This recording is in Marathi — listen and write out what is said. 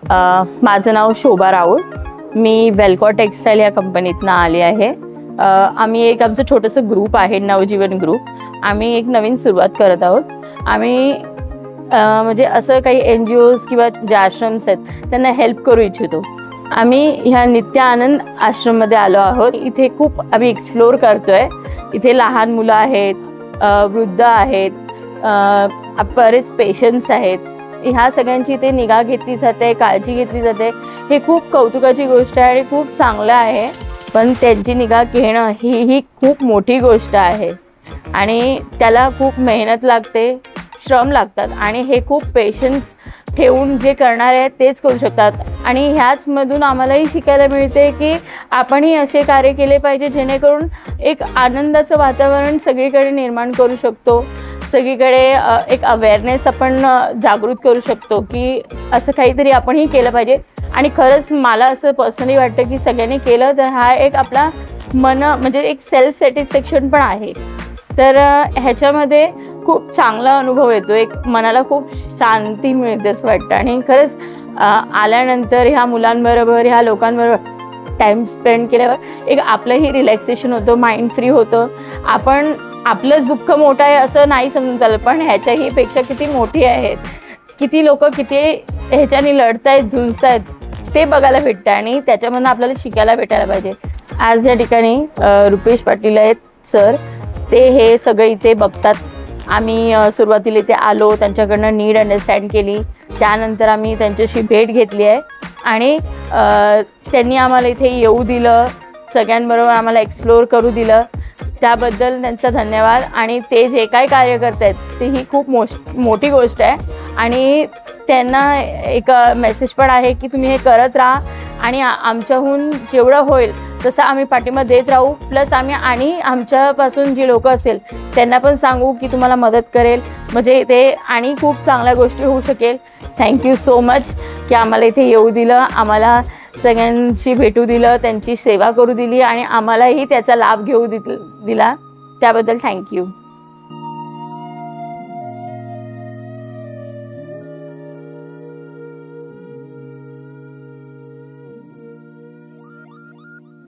माझं नाव शोभा राऊळ। मी वेल्को टेक्सटाईल या कंपनीतनं आली आहे। आम्ही एक आमचं छोटंसं ग्रुप आहे, नवजीवन ग्रुप। आम्ही एक नवीन सुरुवात करत आहोत। आम्ही म्हणजे असं काही NGOज किंवा जे आश्रम्स आहेत त्यांना हेल्प करू इच्छितो। आम्ही ह्या नित्य आनंद आश्रममध्ये आलो आहोत। इथे खूप आम्ही एक्सप्लोर करतोय। इथे लहान मुलं आहेत, वृद्ध आहेत, बरेच पेशंट्स आहेत। ह्या सगळ्यांची इथे निगा घेतली जाते, काळजी घेतली जाते। हे खूप कौतुकाची गोष्ट आहे आणि खूप चांगलं आहे। पण त्यांची निगा घेणं ही खूप मोठी गोष्ट आहे आणि त्याला खूप मेहनत लागते, श्रम लागतात आणि हे खूप पेशन्स ठेवून जे करणार आहेत तेच करू शकतात। आणि ह्याचमधून आम्हालाही शिकायला मिळते की आपणही असे कार्य केले पाहिजे जेणेकरून एक आनंदाचं वातावरण सगळीकडे निर्माण करू शकतो। सगळीकडे एक अवेअरनेस आपण जागृत करू शकतो की असं काहीतरी आपणही केलं पाहिजे। आणि खरंच मला असं पर्सनली वाटतं की सगळ्यांनी केलं तर हा एक आपला म्हणजे एक सेल्फ सॅटिस्फॅक्शन पण आहे। तर ह्याच्यामध्ये खूप चांगला अनुभव येतो, एक मनाला खूप शांती मिळते असं वाटतं। आणि खरंच आल्यानंतर ह्या मुलांबरोबर, ह्या लोकांबरोबर टाईम स्पेंड केल्यावर एक आपलंही रिलॅक्सेशन होतं, माइंड फ्री होतं। आपण आपलंच दुःख मोठं आहे असं नाही समजून चाललं, पण ह्याच्याही पेक्षा किती मोठी आहेत, किती लोक किती ह्याच्याने लढतायत, झुंजतायत ते बघायला भेटतं आणि त्याच्यामधून आपल्याला शिकायला भेटायला पाहिजे। आज या ठिकाणी रुपेश पाटील आहेत सर, ते हे सगळं इथे बघतात। आम्ही सुरुवातीला इथे आलो, त्यांच्याकडनं नीड अंडरस्टँड केली, त्यानंतर आम्ही त्यांच्याशी भेट घेतली आहे आणि त्यांनी आम्हाला इथे येऊ दिलं, सगळ्यांबरोबर आम्हाला एक्सप्लोर करू दिलं, त्याबद्दल त्यांचा धन्यवाद। आणि ते जे काय कार्य करत आहेत ते ही खूप मोठी गोष्ट आहे आणि त्यांना एक मेसेज पण आहे की तुम्ही हे करत राहा आणि आमच्याहून जेवढं होईल तसं आम्ही पाठिंबा देत राहू। प्लस आम्ही आणि आमच्यापासून जी लोक असेल त्यांना पण सांगू की तुम्हाला मदत करेल, म्हणजे ते आणि खूप चांगल्या गोष्टी होऊ शकेल। थँक्यू सो मच की आम्हाला इथे येऊ दिलं, आम्हाला सगळ्यांशी भेटू दिलं, त्यांची सेवा करू दिली आणि आम्हालाही त्याचा लाभ घेऊ दिला, त्याबद्दल थँक्यू।